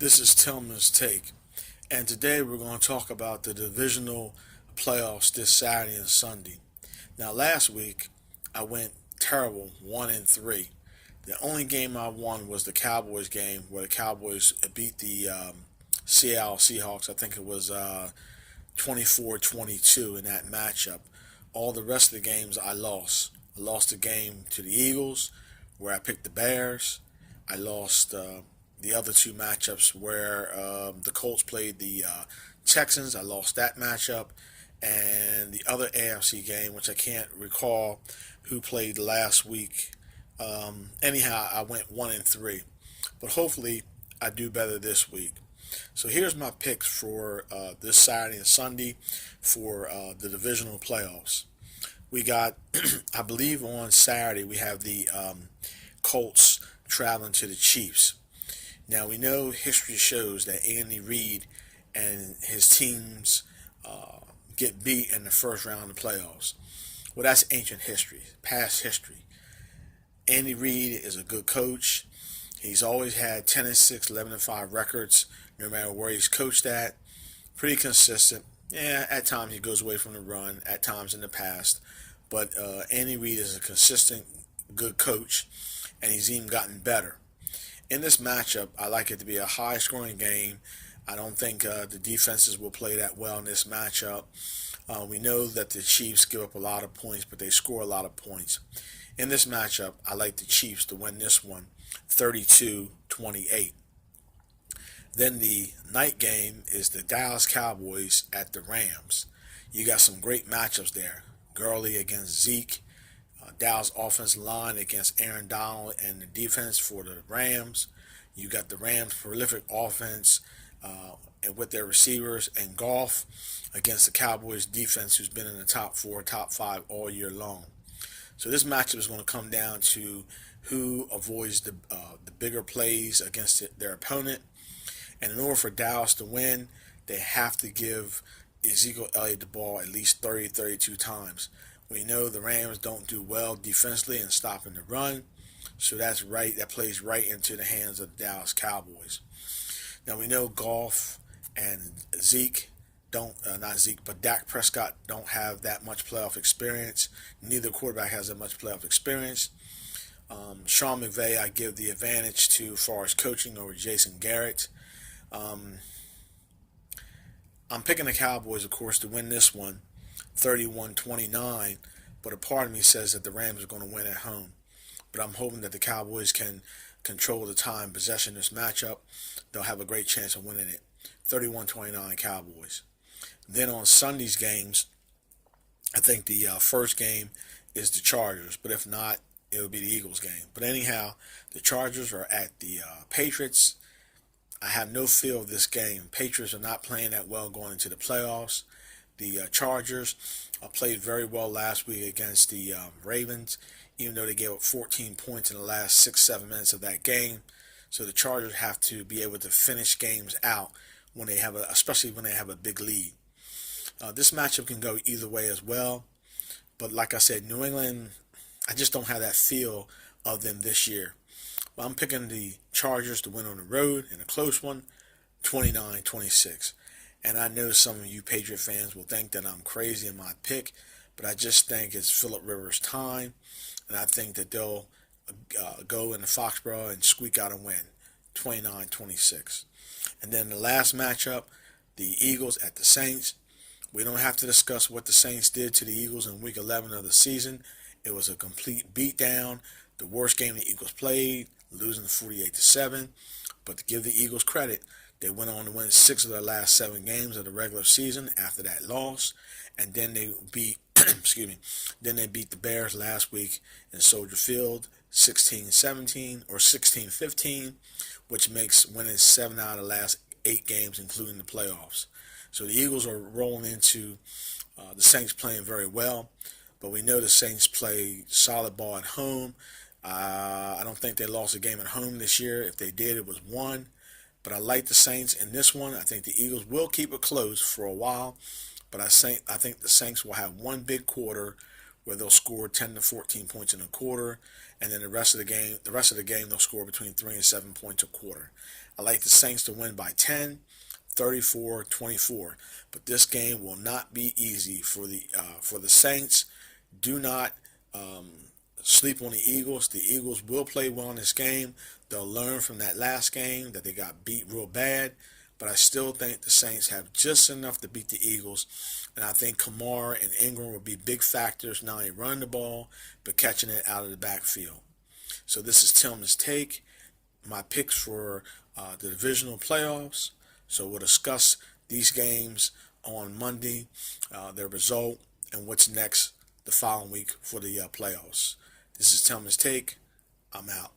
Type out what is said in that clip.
This is Tillman's Take, and today we're going to talk about the divisional playoffs this Saturday and Sunday. Now, last week I went terrible, 1-3. The only game I won was the Cowboys game, where the Cowboys beat the Seattle Seahawks. I think it was 24-22 in that matchup. All the rest of the games I lost. I lost the game to the Eagles, where I picked the Bears. I lost the other two matchups where the Colts played the Texans. I lost that matchup, and the other AFC game, which I can't recall who played last week. Anyhow, I went 1-3, but hopefully I do better this week. So here's my picks for this Saturday and Sunday for the divisional playoffs. We got, I believe on Saturday, we have the Colts traveling to the Chiefs. Now, we know history shows that Andy Reid and his teams get beat in the first round of the playoffs. Well, that's ancient history, past history. Andy Reid is a good coach. He's always had 10-6, 11-5 records, no matter where he's coached at. Pretty consistent. Yeah, at times he goes away from the run, at times in the past. But Andy Reid is a consistent, good coach, and he's even gotten better. In this matchup, I like it to be a high-scoring game. I don't think the defenses will play that well in this matchup. We know that the Chiefs give up a lot of points, but they score a lot of points. In this matchup, I like the Chiefs to win this one, 32-28. Then the night game is the Dallas Cowboys at the Rams. You got some great matchups there. Gurley against Zeke. Dallas offensive line against Aaron Donald and the defense for the Rams. You got the Rams' prolific offense and with their receivers and Goff against the Cowboys' defense, who's been in the top 4, top 5 all year long. So this matchup is going to come down to who avoids the bigger plays against their opponent. And in order for Dallas to win, they have to give Ezekiel Elliott the ball at least 30, 32 times. We know the Rams don't do well defensively and stopping the run, so that's right. That plays right into the hands of the Dallas Cowboys. Now we know Goff and Zeke don't, not Zeke, but Dak Prescott don't have that much playoff experience. Neither quarterback has that much playoff experience. Sean McVay, I give the advantage to as far as coaching over Jason Garrett. I'm picking the Cowboys, of course, to win this one, 31-29, but a part of me says that the Rams are going to win at home. But I'm hoping that the Cowboys can control the time, possession this matchup. They'll have a great chance of winning it. 31-29 Cowboys. Then on Sunday's games, I think the first game is the Chargers, but if not, it'll be the Eagles game. But anyhow, the Chargers are at the Patriots. I have no feel of this game. Patriots are not playing that well going into the playoffs. The Chargers played very well last week against the Ravens, even though they gave up 14 points in the last 6-7 minutes of that game. So the Chargers have to be able to finish games out when they have especially when they have a big lead. This matchup can go either way as well. But like I said, New England, I just don't have that feel of them this year. Well, I'm picking the Chargers to win on the road in a close one, 29-26. And I know some of you Patriot fans will think that I'm crazy in my pick, but I just think it's Phillip Rivers' time, and I think that they'll go into Foxborough and squeak out a win, 29-26. And then the last matchup, the Eagles at the Saints. We don't have to discuss what the Saints did to the Eagles in Week 11 of the season. It was a complete beatdown, the worst game the Eagles played, losing 48-7. But to give the Eagles credit, they went on to win 6 of their last 7 games of the regular season after that loss, and then they beat, then they beat the Bears last week in Soldier Field, 16-17 or 16-15, which makes winning 7 out of the last 8 games, including the playoffs. So the Eagles are rolling into the Saints playing very well, but we know the Saints play solid ball at home. I don't think they lost a game at home this year. If they did, it was one. But I like the Saints in this one. I think the Eagles will keep it close for a while. But I think the Saints will have one big quarter where they'll score 10 to 14 points in a quarter, and then the rest of the game they'll score between 3 and 7 points a quarter. I like the Saints to win by 10, 34-24, but this game will not be easy for the Saints. Do not sleep on the Eagles. The Eagles will play well in this game. They'll learn from that last game that they got beat real bad, but I still think the Saints have just enough to beat the Eagles, and I think Kamara and Ingram will be big factors, not only running the ball, but catching it out of the backfield. So this is Tillman's take, my picks for the divisional playoffs. So we'll discuss these games on Monday, their result, and what's next the following week for the playoffs. This is Tillman's take. I'm out.